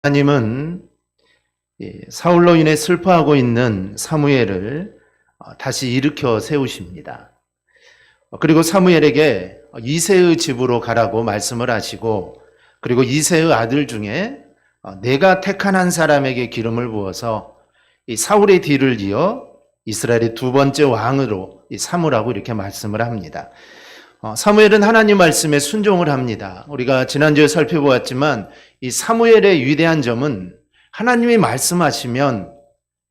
하나님은 사울로 인해 슬퍼하고 있는 사무엘을 다시 일으켜 세우십니다. 그리고 사무엘에게 이새의 집으로 가라고 말씀을 하시고, 그리고 이새의 아들 중에 내가 택한 한 사람에게 기름을 부어서 이 사울의 뒤를 이어 이스라엘의 두 번째 왕으로 삼으라고 이렇게 말씀을 합니다. 사무엘은 하나님 말씀에 순종을 합니다. 우리가 지난주에 살펴보았지만 이 사무엘의 위대한 점은 하나님이 말씀하시면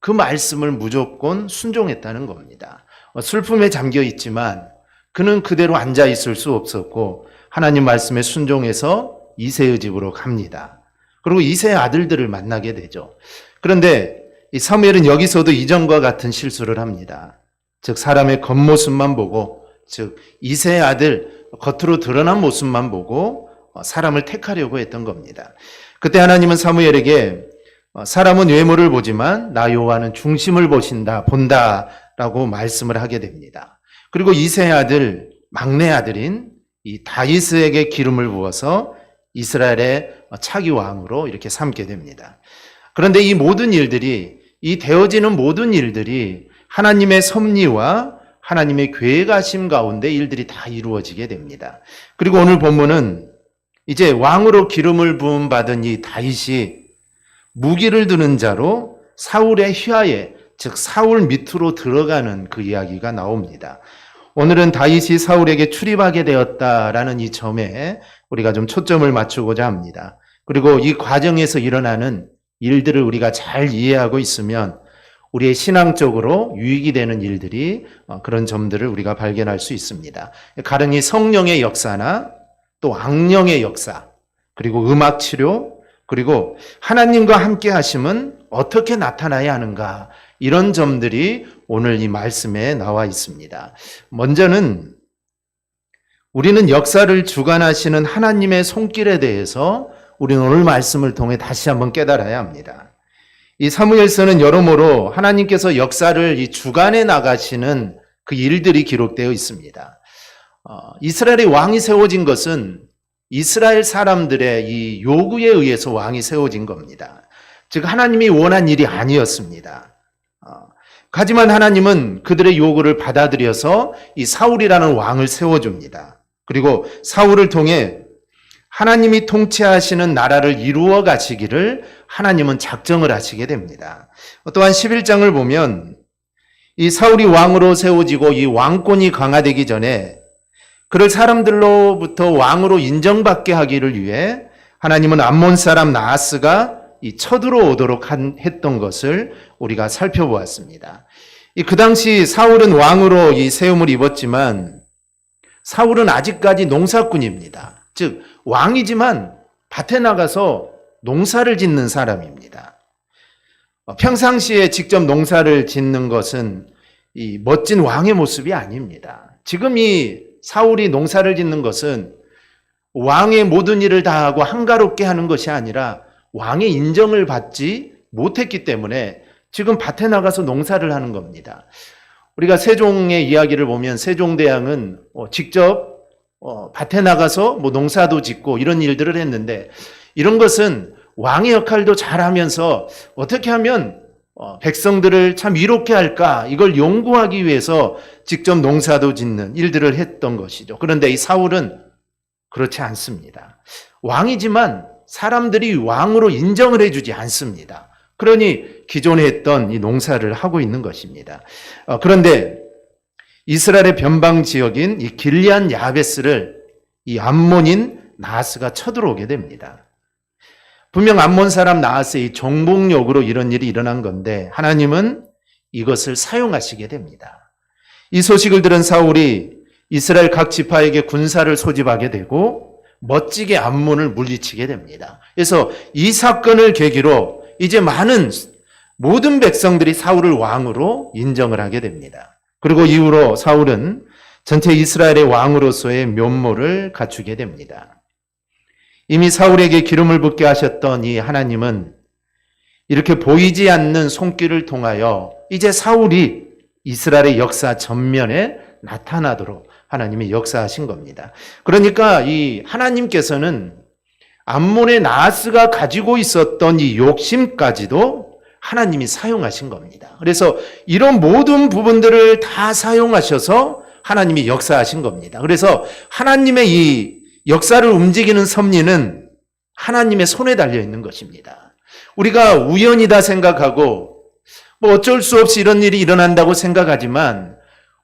그 말씀을 무조건 순종했다는 겁니다. 슬픔에 잠겨 있지만 그는 그대로 앉아 있을 수 없었고 하나님 말씀에 순종해서 이새의 집으로 갑니다. 그리고 이새의 아들들을 만나게 되죠. 그런데 이 사무엘은 여기서도 이전과 같은 실수를 합니다. 즉 사람의 겉모습만 보고, 즉 이새의 아들 겉으로 드러난 모습만 보고 사람을 택하려고 했던 겁니다. 그때 하나님은 사무엘에게 사람은 외모를 보지만 나 여호와는 중심을 본다라고 말씀을 하게 됩니다. 그리고 이새의 아들, 막내 아들인 이 다윗에게 기름을 부어서 이스라엘의 차기 왕으로 이렇게 삼게 됩니다. 그런데 이 모든 일들이, 이 되어지는 모든 일들이 하나님의 섭리와 하나님의 계획하심 가운데 일들이 다 이루어지게 됩니다. 그리고 오늘 본문은 이제 왕으로 기름을 부음 받은 이 다윗이 무기를 드는 자로 사울의 휘하에, 즉 사울 밑으로 들어가는 그 이야기가 나옵니다. 오늘은 다윗이 사울에게 출입하게 되었다라는 이 점에 우리가 좀 초점을 맞추고자 합니다. 그리고 이 과정에서 일어나는 일들을 우리가 잘 이해하고 있으면 우리의 신앙적으로 유익이 되는 일들이, 그런 점들을 우리가 발견할 수 있습니다. 가령 성령의 역사나 또 악령의 역사, 그리고 음악 치료, 그리고 하나님과 함께 하심은 어떻게 나타나야 하는가, 이런 점들이 오늘 이 말씀에 나와 있습니다. 먼저는 우리는 역사를 주관하시는 하나님의 손길에 대해서 우리는 오늘 말씀을 통해 다시 한번 깨달아야 합니다. 이 사무엘서는 여러모로 하나님께서 역사를 이 주관해 나가시는 그 일들이 기록되어 있습니다. 이스라엘의 왕이 세워진 것은 이스라엘 사람들의 이 요구에 의해서 왕이 세워진 겁니다. 즉 하나님이 원한 일이 아니었습니다. 하지만 하나님은 그들의 요구를 받아들여서 이 사울이라는 왕을 세워줍니다. 그리고 사울을 통해 하나님이 통치하시는 나라를 이루어 가시기를 하나님은 작정을 하시게 됩니다. 또한 11장을 보면 이 사울이 왕으로 세워지고 이 왕권이 강화되기 전에 그를 사람들로부터 왕으로 인정받게 하기를 위해 하나님은 암몬 사람 나하스가 이 쳐들어오도록 했던 것을 우리가 살펴보았습니다. 그 당시 사울은 왕으로 이 세움을 입었지만 사울은 아직까지 농사꾼입니다. 즉 왕이지만 밭에 나가서 농사를 짓는 사람입니다. 평상시에 직접 농사를 짓는 것은 이 멋진 왕의 모습이 아닙니다. 지금 이 사울이 농사를 짓는 것은 왕의 모든 일을 다 하고 한가롭게 하는 것이 아니라 왕의 인정을 받지 못했기 때문에 지금 밭에 나가서 농사를 하는 겁니다. 우리가 세종의 이야기를 보면 세종대왕은 직접 밭에 나가서 농사도 짓고 이런 일들을 했는데, 이런 것은 왕의 역할도 잘하면서 어떻게 하면 백성들을 참 이롭게 할까, 이걸 연구하기 위해서 직접 농사도 짓는 일들을 했던 것이죠. 그런데 이 사울은 그렇지 않습니다. 왕이지만 사람들이 왕으로 인정을 해주지 않습니다. 그러니 기존에 했던 이 농사를 하고 있는 것입니다. 그런데 이스라엘의 변방 지역인 이 길리안 야베스를 이 암몬인 나하스가 쳐들어오게 됩니다. 분명 암몬 사람 나하스의 정복력으로 이런 일이 일어난 건데 하나님은 이것을 사용하시게 됩니다. 이 소식을 들은 사울이 이스라엘 각 지파에게 군사를 소집하게 되고 멋지게 암몬을 물리치게 됩니다. 그래서 이 사건을 계기로 이제 모든 백성들이 사울을 왕으로 인정을 하게 됩니다. 그리고 이후로 사울은 전체 이스라엘의 왕으로서의 면모를 갖추게 됩니다. 이미 사울에게 기름을 붓게 하셨던 이 하나님은 이렇게 보이지 않는 손길을 통하여 이제 사울이 이스라엘의 역사 전면에 나타나도록 하나님이 역사하신 겁니다. 그러니까 이 하나님께서는 암몬의 나하스가 가지고 있었던 이 욕심까지도 하나님이 사용하신 겁니다. 그래서 이런 모든 부분들을 다 사용하셔서 하나님이 역사하신 겁니다. 그래서 하나님의 이 역사를 움직이는 섭리는 하나님의 손에 달려 있는 것입니다. 우리가 우연이다 생각하고 뭐 어쩔 수 없이 이런 일이 일어난다고 생각하지만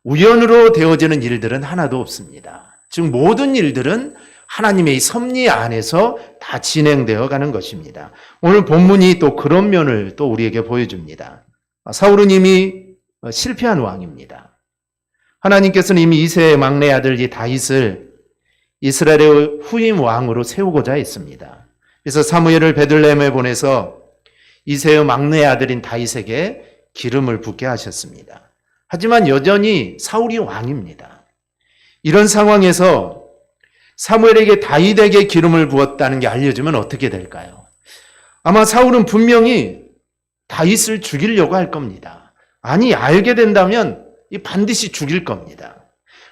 우연으로 되어지는 일들은 하나도 없습니다. 즉 모든 일들은 하나님의 이 섭리 안에서 다 진행되어 가는 것입니다. 오늘 본문이 또 그런 면을 또 우리에게 보여줍니다. 사울은 이미 실패한 왕입니다. 하나님께서는 이미 이새의 막내 아들 이 다윗을 이스라엘의 후임 왕으로 세우고자 했습니다. 그래서 사무엘을 베들레헴에 보내서 이새의 막내 아들인 다윗에게 기름을 붓게 하셨습니다. 하지만 여전히 사울이 왕입니다. 이런 상황에서 사무엘에게 다윗에게 기름을 부었다는 게 알려지면 어떻게 될까요? 아마 사울은 분명히 다윗을 죽이려고 할 겁니다. 아니, 알게 된다면 반드시 죽일 겁니다.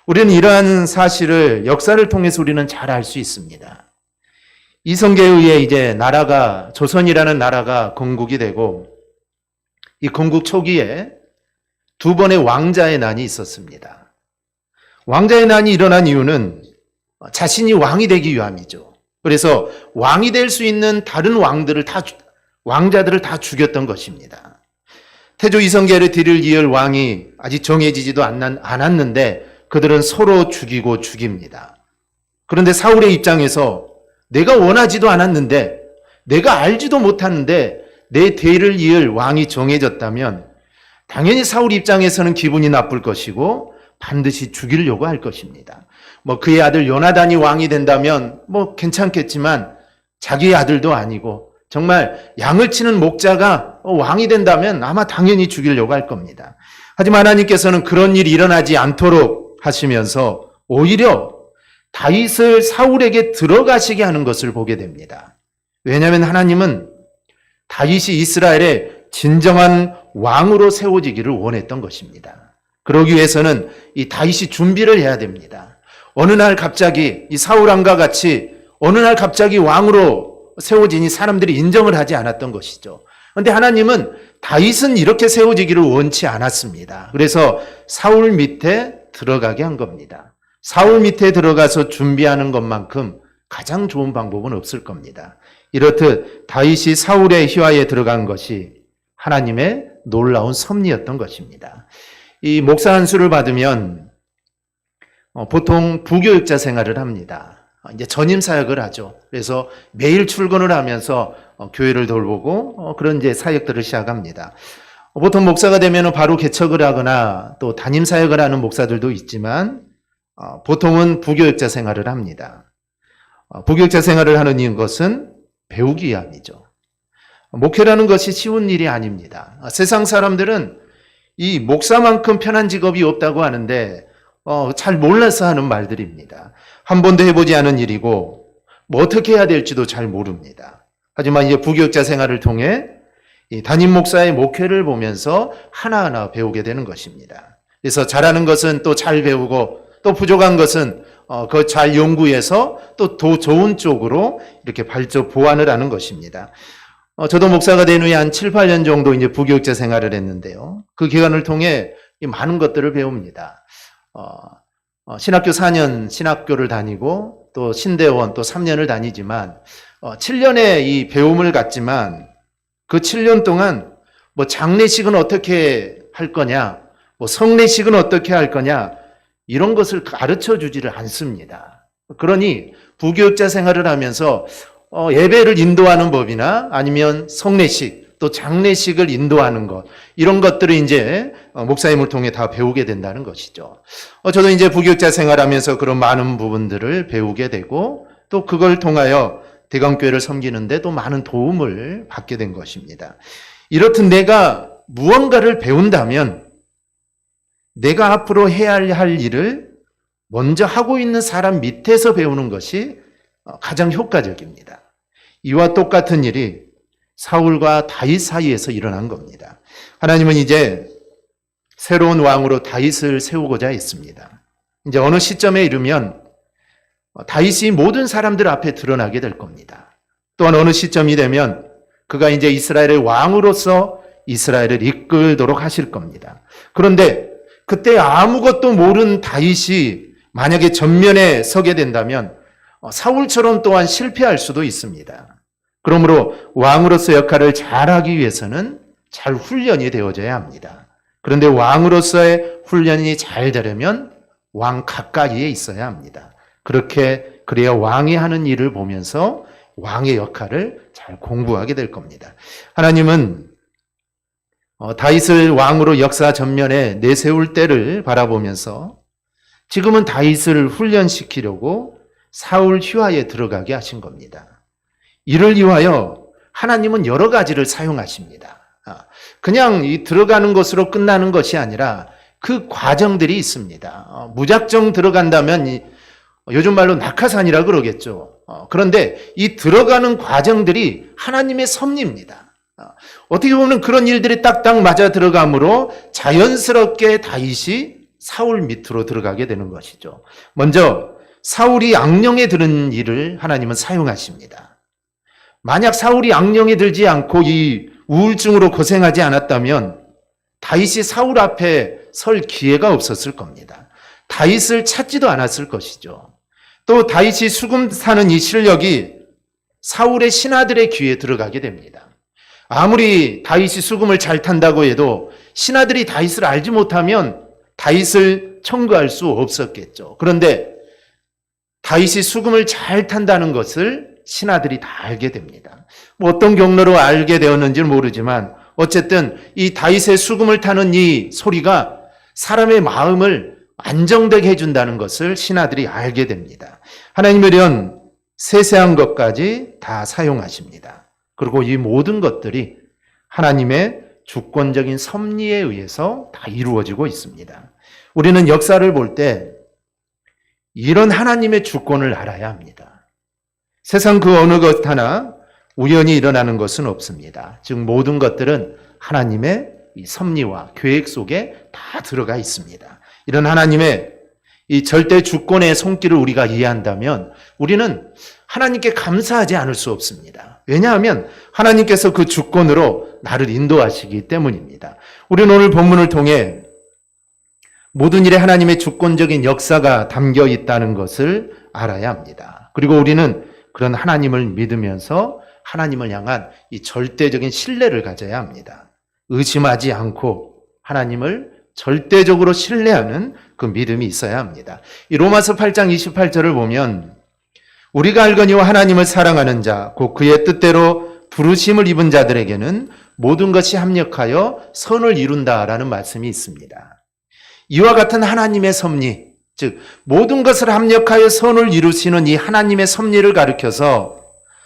우리는 이러한 사실을 역사를 통해서 우리는 잘 알 수 있습니다. 이성계에 의해 이제 나라가, 조선이라는 나라가 건국이 되고 이 건국 초기에 두 번의 왕자의 난이 있었습니다. 왕자의 난이 일어난 이유는 자신이 왕이 되기 위함이죠. 그래서 왕이 될 수 있는 다른 왕자들을 다 죽였던 것입니다. 태조 이성계를 뒤를 이을 왕이 아직 정해지지도 않았는데 그들은 서로 죽이고 죽입니다. 그런데 사울의 입장에서 내가 원하지도 않았는데, 내가 알지도 못하는데 내 뒤를 이을 왕이 정해졌다면 당연히 사울 입장에서는 기분이 나쁠 것이고 반드시 죽이려고 할 것입니다. 그의 아들 요나단이 왕이 된다면 괜찮겠지만 자기의 아들도 아니고 정말 양을 치는 목자가 왕이 된다면 아마 당연히 죽이려고 할 겁니다. 하지만 하나님께서는 그런 일이 일어나지 않도록 하시면서 오히려 다윗을 사울에게 들어가시게 하는 것을 보게 됩니다. 왜냐하면 하나님은 다윗이 이스라엘의 진정한 왕으로 세워지기를 원했던 것입니다. 그러기 위해서는 이 다윗이 준비를 해야 됩니다. 어느 날 갑자기 이 사울왕과 같이 어느 날 갑자기 왕으로 세워지니 사람들이 인정을 하지 않았던 것이죠. 그런데 하나님은 다윗은 이렇게 세워지기를 원치 않았습니다. 그래서 사울 밑에 들어가게 한 겁니다. 사울 밑에 들어가서 준비하는 것만큼 가장 좋은 방법은 없을 겁니다. 이렇듯 다윗이 사울의 휘하에 들어간 것이 하나님의 놀라운 섭리였던 것입니다. 이 목사 안수를 받으면 보통 부교육자 생활을 합니다. 이제 전임 사역을 하죠. 그래서 매일 출근을 하면서 교회를 돌보고 그런 이제 사역들을 시작합니다. 보통 목사가 되면 바로 개척을 하거나 또 담임 사역을 하는 목사들도 있지만 보통은 부교육자 생활을 합니다. 부교육자 생활을 하는 것은 배우기 위함이죠. 목회라는 것이 쉬운 일이 아닙니다. 세상 사람들은 이 목사만큼 편한 직업이 없다고 하는데 잘 몰라서 하는 말들입니다. 한 번도 해보지 않은 일이고 어떻게 해야 될지도 잘 모릅니다. 하지만 이제 부교육자 생활을 통해 이 담임 목사의 목회를 보면서 하나하나 배우게 되는 것입니다. 그래서 잘하는 것은 또 잘 배우고 또 부족한 것은 그걸 잘 연구해서 또 더 좋은 쪽으로 이렇게 발전 보완을 하는 것입니다. 저도 목사가 된 후에 한 7, 8년 정도 이제 부교육자 생활을 했는데요. 그 기간을 통해 많은 것들을 배웁니다. 신학교 4년 신학교를 다니고 또 신대원 또 3년을 다니지만 7년의 이 배움을 갖지만 그 7년 동안 장례식은 어떻게 할 거냐, 성례식은 어떻게 할 거냐 이런 것을 가르쳐 주지를 않습니다. 그러니 부교육자 생활을 하면서 예배를 인도하는 법이나 아니면 성례식 또 장례식을 인도하는 것 이런 것들을 이제 목사님을 통해 다 배우게 된다는 것이죠. 저도 이제 부교육자 생활하면서 그런 많은 부분들을 배우게 되고 또 그걸 통하여 대강교회를 섬기는데 또 많은 도움을 받게 된 것입니다. 이렇듯 내가 무언가를 배운다면 내가 앞으로 해야 할 일을 먼저 하고 있는 사람 밑에서 배우는 것이 가장 효과적입니다. 이와 똑같은 일이 사울과 다윗 사이에서 일어난 겁니다. 하나님은 이제 새로운 왕으로 다윗을 세우고자 했습니다. 이제 어느 시점에 이르면 다윗이 모든 사람들 앞에 드러나게 될 겁니다. 또한 어느 시점이 되면 그가 이제 이스라엘의 왕으로서 이스라엘을 이끌도록 하실 겁니다. 그런데 그때 아무것도 모르는 다윗이 만약에 전면에 서게 된다면 사울처럼 또한 실패할 수도 있습니다. 그러므로 왕으로서 역할을 잘하기 위해서는 잘 훈련이 되어져야 합니다. 그런데 왕으로서의 훈련이 잘 되려면 왕 가까이에 있어야 합니다. 그래야 왕이 하는 일을 보면서 왕의 역할을 잘 공부하게 될 겁니다. 하나님은 다윗을 왕으로 역사 전면에 내세울 때를 바라보면서 지금은 다윗을 훈련시키려고 사울 휘하에 들어가게 하신 겁니다. 이를 위하여 하나님은 여러 가지를 사용하십니다. 그냥 이 들어가는 것으로 끝나는 것이 아니라 그 과정들이 있습니다. 무작정 들어간다면 요즘 말로 낙하산이라 그러겠죠. 그런데 이 들어가는 과정들이 하나님의 섭리입니다. 어떻게 보면 그런 일들이 딱딱 맞아 들어가므로 자연스럽게 다윗이 사울 밑으로 들어가게 되는 것이죠. 먼저 사울이 악령에 드는 일을 하나님은 사용하십니다. 만약 사울이 악령에 들지 않고 이 우울증으로 고생하지 않았다면 다윗이 사울 앞에 설 기회가 없었을 겁니다. 다윗을 찾지도 않았을 것이죠. 또 다윗이 수금 타는 이 실력이 사울의 신하들의 귀에 들어가게 됩니다. 아무리 다윗이 수금을 잘 탄다고 해도 신하들이 다윗을 알지 못하면 다윗을 청구할 수 없었겠죠. 그런데 다윗이 수금을 잘 탄다는 것을 신하들이 다 알게 됩니다. 어떤 경로로 알게 되었는지는 모르지만 어쨌든 이 다윗의 수금을 타는 이 소리가 사람의 마음을 안정되게 해준다는 것을 신하들이 알게 됩니다. 하나님은 이런 세세한 것까지 다 사용하십니다. 그리고 이 모든 것들이 하나님의 주권적인 섭리에 의해서 다 이루어지고 있습니다. 우리는 역사를 볼 때 이런 하나님의 주권을 알아야 합니다. 세상 그 어느 것 하나 우연히 일어나는 것은 없습니다. 즉 모든 것들은 하나님의 이 섭리와 계획 속에 다 들어가 있습니다. 이런 하나님의 이 절대 주권의 손길을 우리가 이해한다면 우리는 하나님께 감사하지 않을 수 없습니다. 왜냐하면 하나님께서 그 주권으로 나를 인도하시기 때문입니다. 우리는 오늘 본문을 통해 모든 일에 하나님의 주권적인 역사가 담겨 있다는 것을 알아야 합니다. 그리고 우리는 그런 하나님을 믿으면서 하나님을 향한 이 절대적인 신뢰를 가져야 합니다. 의심하지 않고 하나님을 절대적으로 신뢰하는 그 믿음이 있어야 합니다. 이 로마서 8장 28절을 보면 우리가 알거니와 하나님을 사랑하는 자, 곧 그의 뜻대로 부르심을 입은 자들에게는 모든 것이 합력하여 선을 이룬다라는 말씀이 있습니다. 이와 같은 하나님의 섭리, 즉 모든 것을 합력하여 선을 이루시는 이 하나님의 섭리를 가리켜서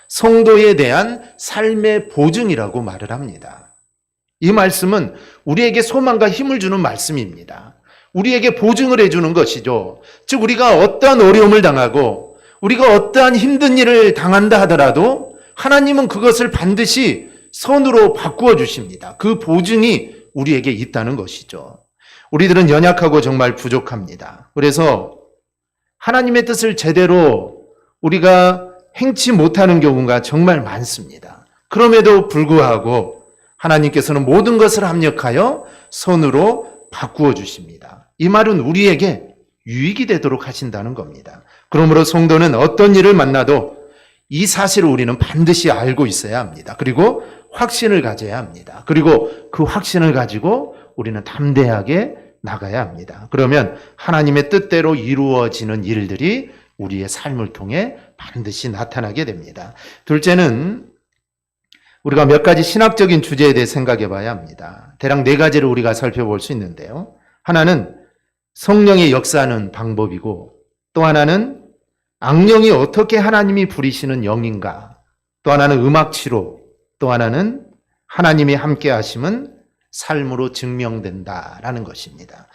성도에 대한 삶의 보증이라고 말을 합니다. 이 말씀은 우리에게 소망과 힘을 주는 말씀입니다. 우리에게 보증을 해주는 것이죠. 즉 우리가 어떠한 어려움을 당하고 우리가 어떠한 힘든 일을 당한다 하더라도 하나님은 그것을 반드시 선으로 바꾸어 주십니다. 그 보증이 우리에게 있다는 것이죠. 우리들은 연약하고 정말 부족합니다. 그래서 하나님의 뜻을 제대로 우리가 행치 못하는 경우가 정말 많습니다. 그럼에도 불구하고 하나님께서는 모든 것을 합력하여 선으로 바꾸어 주십니다. 이 말은 우리에게 유익이 되도록 하신다는 겁니다. 그러므로 성도는 어떤 일을 만나도 이 사실을 우리는 반드시 알고 있어야 합니다. 그리고 확신을 가져야 합니다. 그리고 그 확신을 가지고 우리는 담대하게 나가야 합니다. 그러면 하나님의 뜻대로 이루어지는 일들이 우리의 삶을 통해 반드시 나타나게 됩니다. 둘째는 우리가 몇 가지 신학적인 주제에 대해 생각해 봐야 합니다. 대략 4가지를 우리가 살펴볼 수 있는데요. 하나는 성령의 역사하는 방법이고, 또 하나는 악령이 어떻게 하나님이 부리시는 영인가, 또 하나는 음악치료, 또 하나는 하나님이 함께 하심은 삶으로 증명된다라는 것입니다.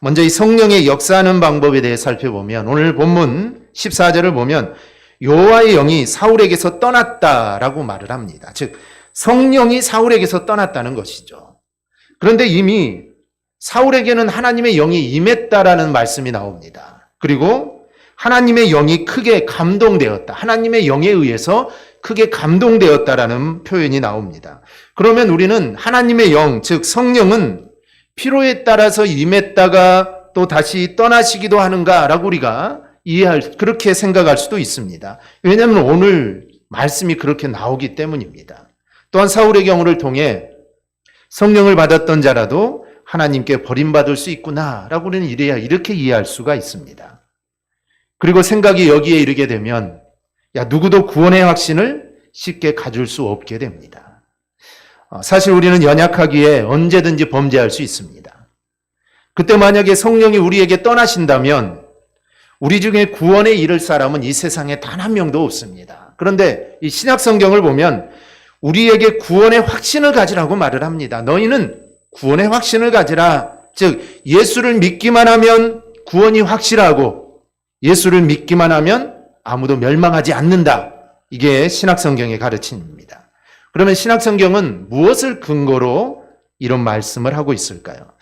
먼저 이 성령의 역사하는 방법에 대해 살펴보면 오늘 본문 14절을 보면 여호와의 영이 사울에게서 떠났다라고 말을 합니다. 즉 성령이 사울에게서 떠났다는 것이죠. 그런데 이미 사울에게는 하나님의 영이 임했다라는 말씀이 나옵니다. 그리고 하나님의 영이 크게 감동되었다. 하나님의 영에 의해서 크게 감동되었다라는 표현이 나옵니다. 그러면 우리는 하나님의 영, 즉 성령은 필요에 따라서 임했다가 또 다시 떠나시기도 하는가라고 우리가 그렇게 생각할 수도 있습니다. 왜냐하면 오늘 말씀이 그렇게 나오기 때문입니다. 또한 사울의 경우를 통해 성령을 받았던 자라도 하나님께 버림받을 수 있구나라고 우리는 이렇게 이해할 수가 있습니다. 그리고 생각이 여기에 이르게 되면 누구도 구원의 확신을 쉽게 가질 수 없게 됩니다. 사실 우리는 연약하기에 언제든지 범죄할 수 있습니다. 그때 만약에 성령이 우리에게 떠나신다면 우리 중에 구원에 이를 사람은 이 세상에 단 한 명도 없습니다. 그런데 이 신약 성경을 보면 우리에게 구원의 확신을 가지라고 말을 합니다. 너희는 구원의 확신을 가지라. 즉 예수를 믿기만 하면 구원이 확실하고 예수를 믿기만 하면 아무도 멸망하지 않는다. 이게 신약 성경의 가르침입니다. 그러면 신약 성경은 무엇을 근거로 이런 말씀을 하고 있을까요?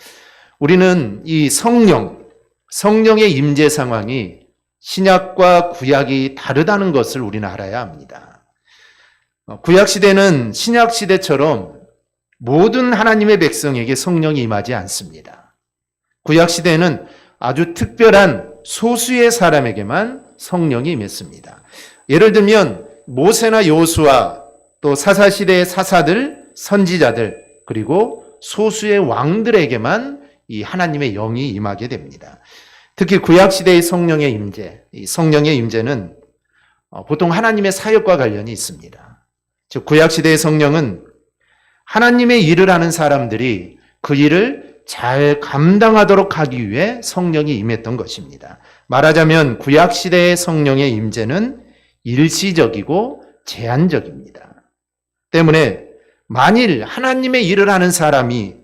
우리는 이 성령의 임재 상황이 신약과 구약이 다르다는 것을 우리는 알아야 합니다. 구약 시대는 신약 시대처럼 모든 하나님의 백성에게 성령이 임하지 않습니다. 구약 시대는 아주 특별한 소수의 사람에게만 성령이 임했습니다. 예를 들면 모세나 여호수아 또 사사시대의 사사들, 선지자들 그리고 소수의 왕들에게만 이 하나님의 영이 임하게 됩니다. 특히 구약시대의 성령의 임재, 이 성령의 임재는 보통 하나님의 사역과 관련이 있습니다. 즉 구약시대의 성령은 하나님의 일을 하는 사람들이 그 일을 잘 감당하도록 하기 위해 성령이 임했던 것입니다. 말하자면 구약시대의 성령의 임재는 일시적이고 제한적입니다. 때문에 만일 하나님의 일을 하는 사람이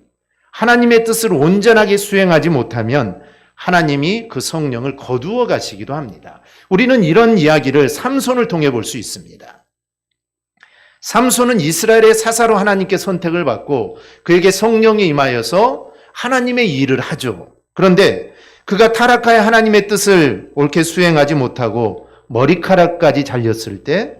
하나님의 뜻을 온전하게 수행하지 못하면 하나님이 그 성령을 거두어 가시기도 합니다. 우리는 이런 이야기를 삼손을 통해 볼 수 있습니다. 삼손은 이스라엘의 사사로 하나님께 선택을 받고 그에게 성령이 임하여서 하나님의 일을 하죠. 그런데 그가 타락하여 하나님의 뜻을 옳게 수행하지 못하고 머리카락까지 잘렸을 때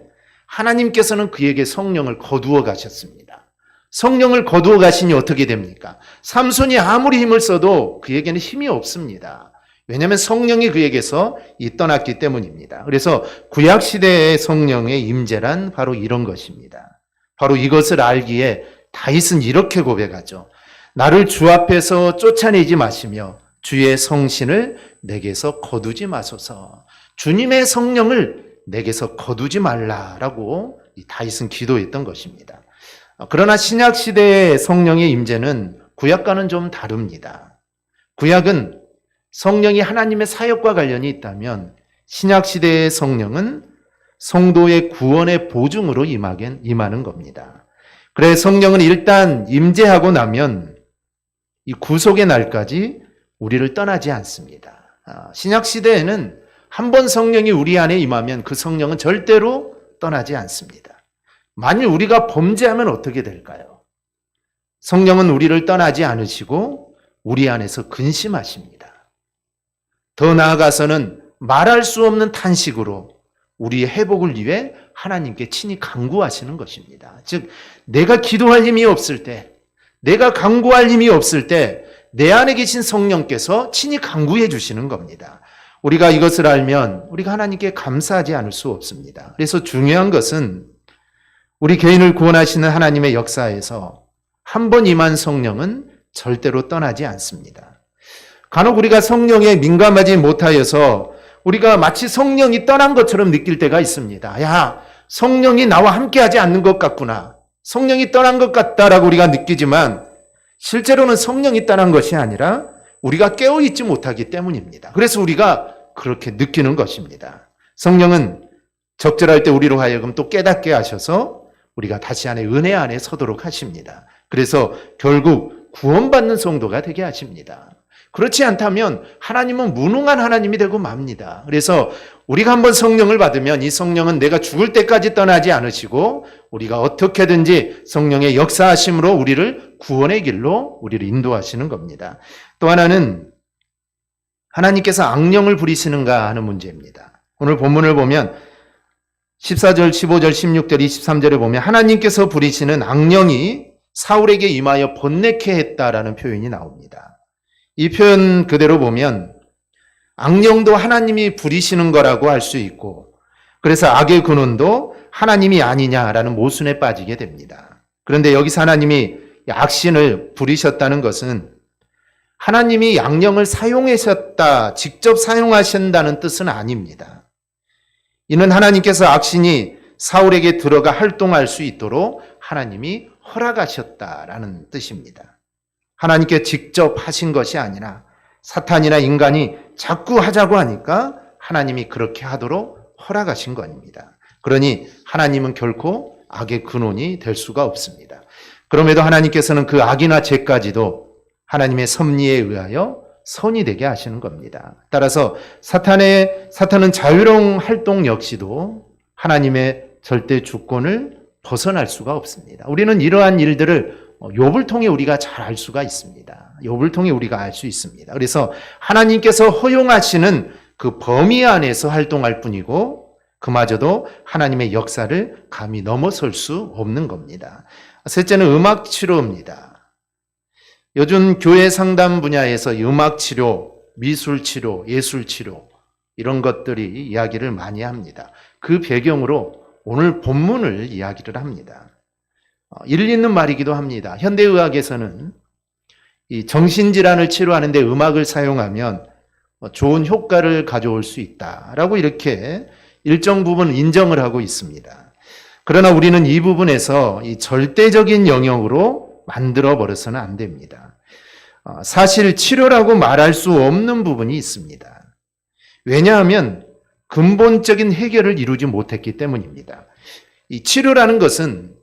하나님께서는 그에게 성령을 거두어 가셨습니다. 성령을 거두어 가시니 어떻게 됩니까? 삼손이 아무리 힘을 써도 그에게는 힘이 없습니다. 왜냐하면 성령이 그에게서 떠났기 때문입니다. 그래서 구약시대의 성령의 임재란 바로 이런 것입니다. 바로 이것을 알기에 다윗은 이렇게 고백하죠. 나를 주 앞에서 쫓아내지 마시며 주의 성신을 내게서 거두지 마소서. 주님의 성령을 내게서 거두지 말라라고 다윗은 기도했던 것입니다. 그러나 신약시대의 성령의 임재는 구약과는 좀 다릅니다. 구약은 성령이 하나님의 사역과 관련이 있다면 신약시대의 성령은 성도의 구원의 보증으로 임하는 겁니다. 그래 성령은 일단 임재하고 나면 이 구속의 날까지 우리를 떠나지 않습니다. 신약시대에는 한 번 성령이 우리 안에 임하면 그 성령은 절대로 떠나지 않습니다. 만일 우리가 범죄하면 어떻게 될까요? 성령은 우리를 떠나지 않으시고 우리 안에서 근심하십니다. 더 나아가서는 말할 수 없는 탄식으로 우리의 회복을 위해 하나님께 친히 간구하시는 것입니다. 즉 내가 기도할 힘이 없을 때, 내가 간구할 힘이 없을 때 내 안에 계신 성령께서 친히 간구해 주시는 겁니다. 우리가 이것을 알면 우리가 하나님께 감사하지 않을 수 없습니다. 그래서 중요한 것은 우리 개인을 구원하시는 하나님의 역사에서 한 번 임한 성령은 절대로 떠나지 않습니다. 간혹 우리가 성령에 민감하지 못하여서 우리가 마치 성령이 떠난 것처럼 느낄 때가 있습니다. 야, 성령이 나와 함께하지 않는 것 같구나. 성령이 떠난 것 같다라고 우리가 느끼지만 실제로는 성령이 떠난 것이 아니라 우리가 깨어있지 못하기 때문입니다. 그래서 우리가 그렇게 느끼는 것입니다. 성령은 적절할 때 우리로 하여금 또 깨닫게 하셔서 우리가 다시 안에 은혜 안에 서도록 하십니다. 그래서 결국 구원받는 성도가 되게 하십니다. 그렇지 않다면 하나님은 무능한 하나님이 되고 맙니다. 그래서 우리가 한번 성령을 받으면 이 성령은 내가 죽을 때까지 떠나지 않으시고 우리가 어떻게든지 성령의 역사하심으로 우리를 구원의 길로 우리를 인도하시는 겁니다. 또 하나는 하나님께서 악령을 부리시는가 하는 문제입니다. 오늘 본문을 보면 14절, 15절, 16절, 23절에 보면 하나님께서 부리시는 악령이 사울에게 임하여 번뇌케 했다라는 표현이 나옵니다. 이 표현 그대로 보면 악령도 하나님이 부리시는 거라고 할 수 있고, 그래서 악의 근원도 하나님이 아니냐라는 모순에 빠지게 됩니다. 그런데 여기서 하나님이 악신을 부리셨다는 것은 하나님이 악령을 사용하셨다, 직접 사용하신다는 뜻은 아닙니다. 이는 하나님께서 악신이 사울에게 들어가 활동할 수 있도록 하나님이 허락하셨다라는 뜻입니다. 하나님께 직접 하신 것이 아니라 사탄이나 인간이 자꾸 하자고 하니까 하나님이 그렇게 하도록 허락하신 겁니다. 그러니 하나님은 결코 악의 근원이 될 수가 없습니다. 그럼에도 하나님께서는 그 악이나 죄까지도 하나님의 섭리에 의하여 선이 되게 하시는 겁니다. 따라서 사탄은 자유로운 활동 역시도 하나님의 절대 주권을 벗어날 수가 없습니다. 우리는 이러한 일들을 욥을 통해 우리가 잘 알 수가 있습니다. 욥을 통해 우리가 알 수 있습니다. 그래서 하나님께서 허용하시는 그 범위 안에서 활동할 뿐이고 그마저도 하나님의 역사를 감히 넘어설 수 없는 겁니다. 셋째는 음악 치료입니다. 요즘 교회 상담 분야에서 음악 치료, 미술 치료, 예술 치료 이런 것들이 이야기를 많이 합니다. 그 배경으로 오늘 본문을 이야기를 합니다. 일리 있는 말이기도 합니다. 현대의학에서는 이 정신질환을 치료하는데 음악을 사용하면 좋은 효과를 가져올 수 있다라고 이렇게 일정 부분 인정을 하고 있습니다. 그러나 우리는 이 부분에서 이 절대적인 영역으로 만들어 버려서는 안 됩니다. 사실 치료라고 말할 수 없는 부분이 있습니다. 왜냐하면 근본적인 해결을 이루지 못했기 때문입니다. 이 치료라는 것은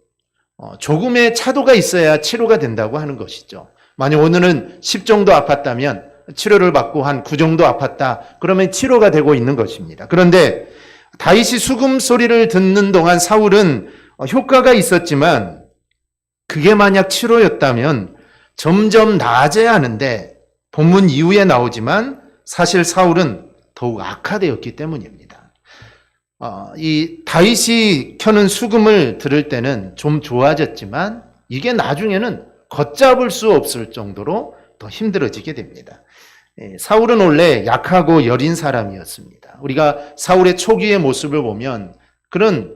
조금의 차도가 있어야 치료가 된다고 하는 것이죠. 만약 오늘은 10 정도 아팠다면 치료를 받고 한 9 정도 아팠다. 그러면 치료가 되고 있는 것입니다. 그런데 다윗이 수금 소리를 듣는 동안 사울은 효과가 있었지만 그게 만약 치료였다면 점점 나아져야 하는데 본문 이후에 나오지만 사실 사울은 더욱 악화되었기 때문입니다. 이 다윗이 켜는 수금을 들을 때는 좀 좋아졌지만 이게 나중에는 걷잡을 수 없을 정도로 더 힘들어지게 됩니다. 사울은 원래 약하고 여린 사람이었습니다. 우리가 사울의 초기의 모습을 보면 그런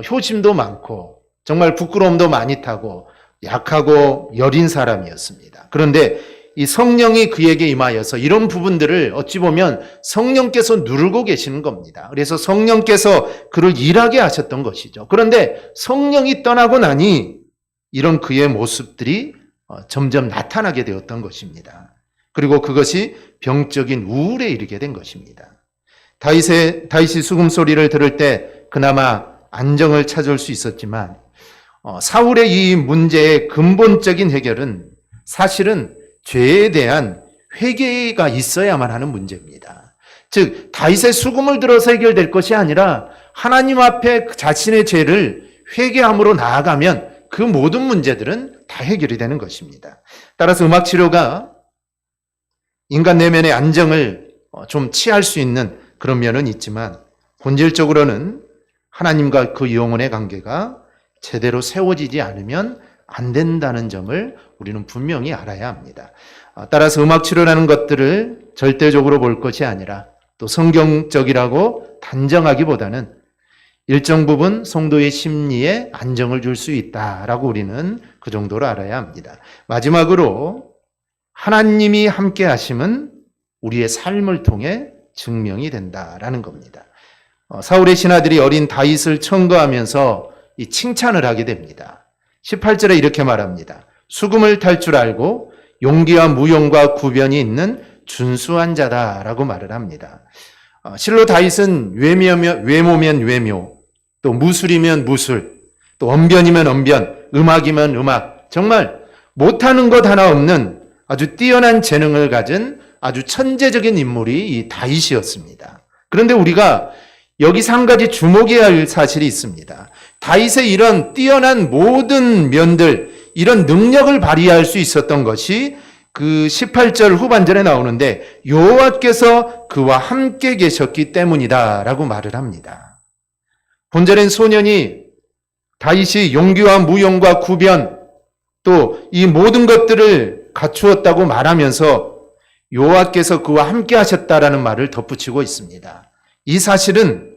효심도 많고 정말 부끄러움도 많이 타고 약하고 여린 사람이었습니다. 그런데 이 성령이 그에게 임하여서 이런 부분들을 어찌 보면 성령께서 누르고 계시는 겁니다. 그래서 성령께서 그를 일하게 하셨던 것이죠. 그런데 성령이 떠나고 나니 이런 그의 모습들이 점점 나타나게 되었던 것입니다. 그리고 그것이 병적인 우울에 이르게 된 것입니다. 다윗이 수금 소리를 들을 때 그나마 안정을 찾을 수 있었지만 사울의 이 문제의 근본적인 해결은 사실은 죄에 대한 회개가 있어야만 하는 문제입니다. 즉 다윗의 수금을 들어서 해결될 것이 아니라 하나님 앞에 자신의 죄를 회개함으로 나아가면 그 모든 문제들은 다 해결이 되는 것입니다. 따라서 음악 치료가 인간 내면의 안정을 좀 취할 수 있는 그런 면은 있지만 본질적으로는 하나님과 그 영혼의 관계가 제대로 세워지지 않으면 안 된다는 점을 우리는 분명히 알아야 합니다. 따라서 음악 치료라는 것들을 절대적으로 볼 것이 아니라 또 성경적이라고 단정하기보다는 일정 부분 성도의 심리에 안정을 줄 수 있다라고 우리는 그 정도로 알아야 합니다. 마지막으로 하나님이 함께 하심은 우리의 삶을 통해 증명이 된다라는 겁니다. 사울의 신하들이 어린 다윗을 청거하면서 이 칭찬을 하게 됩니다. 18절에 이렇게 말합니다. 수금을 탈 줄 알고 용기와 무용과 구변이 있는 준수한 자다라고 말을 합니다. 실로 다윗은 외모면 외모, 또 무술이면 무술, 또 언변이면 언변, 음악이면 음악, 정말 못하는 것 하나 없는 아주 뛰어난 재능을 가진 아주 천재적인 인물이 이 다윗이었습니다. 그런데 우리가 여기서 한 가지 주목해야 할 사실이 있습니다. 다윗의 이런 뛰어난 모든 면들, 이런 능력을 발휘할 수 있었던 것이 그 18절 후반절에 나오는데 여호와께서 그와 함께 계셨기 때문이다라고 말을 합니다. 본절엔 소년이 다윗이 용기와 무용과 구변 또 이 모든 것들을 갖추었다고 말하면서 여호와께서 그와 함께 하셨다라는 말을 덧붙이고 있습니다. 이 사실은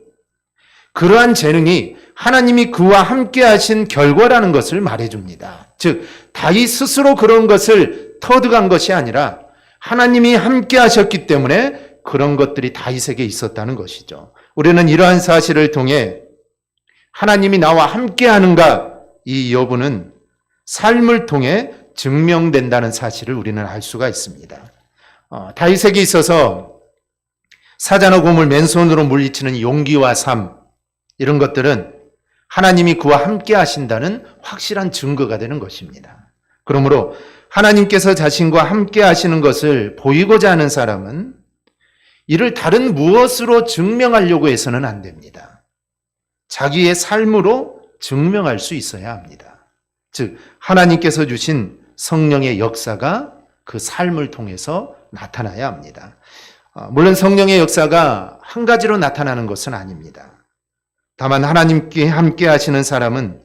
그러한 재능이 하나님이 그와 함께 하신 결과라는 것을 말해줍니다. 즉 다윗 스스로 그런 것을 터득한 것이 아니라 하나님이 함께 하셨기 때문에 그런 것들이 다윗에게 있었다는 것이죠. 우리는 이러한 사실을 통해 하나님이 나와 함께 하는가 이 여부는 삶을 통해 증명된다는 사실을 우리는 알 수가 있습니다. 다윗에게 있어서 사자나 곰을 맨손으로 물리치는 용기와 삶, 이런 것들은 하나님이 그와 함께 하신다는 확실한 증거가 되는 것입니다. 그러므로 하나님께서 자신과 함께 하시는 것을 보이고자 하는 사람은 이를 다른 무엇으로 증명하려고 해서는 안 됩니다. 자기의 삶으로 증명할 수 있어야 합니다. 즉 하나님께서 주신 성령의 역사가 그 삶을 통해서 나타나야 합니다. 물론 성령의 역사가 한 가지로 나타나는 것은 아닙니다. 다만 하나님께 함께 하시는 사람은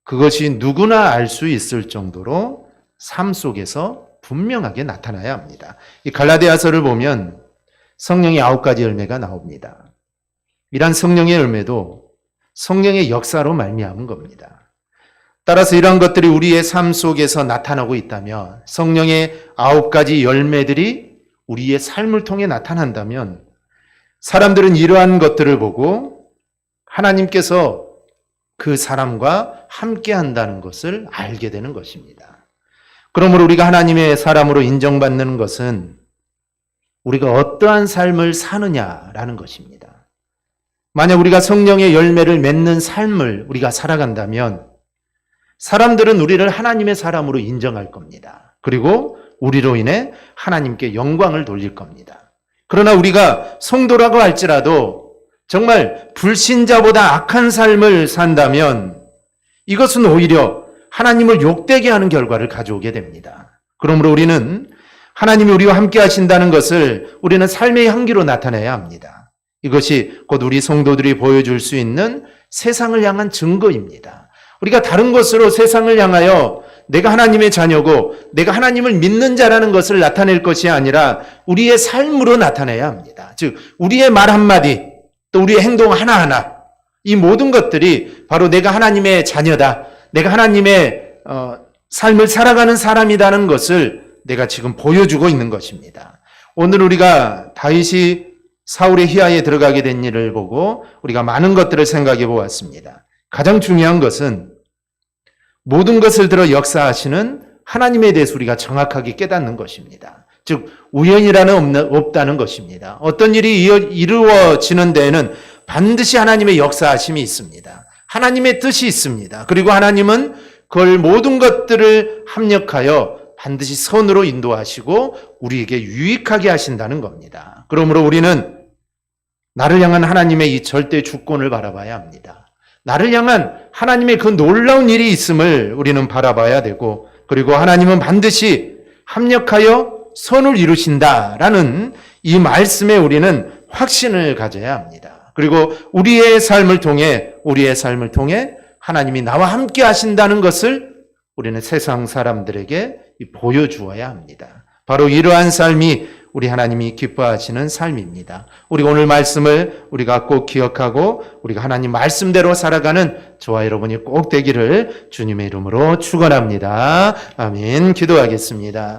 그것이 누구나 알 수 있을 정도로 삶 속에서 분명하게 나타나야 합니다. 이 갈라디아서를 보면 성령의 9가지 열매가 나옵니다. 이런 성령의 열매도 성령의 역사로 말미암은 겁니다. 따라서 이러한 것들이 우리의 삶 속에서 나타나고 있다면, 성령의 9가지 열매들이 우리의 삶을 통해 나타난다면 사람들은 이러한 것들을 보고 하나님께서 그 사람과 함께 한다는 것을 알게 되는 것입니다. 그러므로 우리가 하나님의 사람으로 인정받는 것은 우리가 어떠한 삶을 사느냐라는 것입니다. 만약 우리가 성령의 열매를 맺는 삶을 우리가 살아간다면 사람들은 우리를 하나님의 사람으로 인정할 겁니다. 그리고 우리로 인해 하나님께 영광을 돌릴 겁니다. 그러나 우리가 성도라고 할지라도 정말 불신자보다 악한 삶을 산다면 이것은 오히려 하나님을 욕되게 하는 결과를 가져오게 됩니다. 그러므로 우리는 하나님이 우리와 함께 하신다는 것을 우리는 삶의 향기로 나타내야 합니다. 이것이 곧 우리 성도들이 보여줄 수 있는 세상을 향한 증거입니다. 우리가 다른 것으로 세상을 향하여 내가 하나님의 자녀고 내가 하나님을 믿는 자라는 것을 나타낼 것이 아니라 우리의 삶으로 나타내야 합니다. 즉 우리의 말 한마디 또 우리의 행동 하나하나, 이 모든 것들이 바로 내가 하나님의 자녀다, 내가 하나님의 삶을 살아가는 사람이라는 것을 내가 지금 보여주고 있는 것입니다. 오늘 우리가 다윗이 사울의 희하에 들어가게 된 일을 보고 우리가 많은 것들을 생각해 보았습니다. 가장 중요한 것은 모든 것을 들어 역사하시는 하나님에 대해서 우리가 정확하게 깨닫는 것입니다. 즉 우연이라는 없다는 것입니다. 어떤 일이 이루어지는 데에는 반드시 하나님의 역사하심이 있습니다. 하나님의 뜻이 있습니다. 그리고 하나님은 그걸 모든 것들을 합력하여 반드시 선으로 인도하시고 우리에게 유익하게 하신다는 겁니다. 그러므로 우리는 나를 향한 하나님의 이 절대 주권을 바라봐야 합니다. 나를 향한 하나님의 그 놀라운 일이 있음을 우리는 바라봐야 되고, 그리고 하나님은 반드시 합력하여 선을 이루신다라는 이 말씀에 우리는 확신을 가져야 합니다. 그리고 우리의 삶을 통해 하나님이 나와 함께 하신다는 것을 우리는 세상 사람들에게 보여주어야 합니다. 바로 이러한 삶이 우리 하나님이 기뻐하시는 삶입니다. 우리 오늘 말씀을 우리가 꼭 기억하고 우리가 하나님 말씀대로 살아가는 저와 여러분이 꼭 되기를 주님의 이름으로 축원합니다. 아멘. 기도하겠습니다.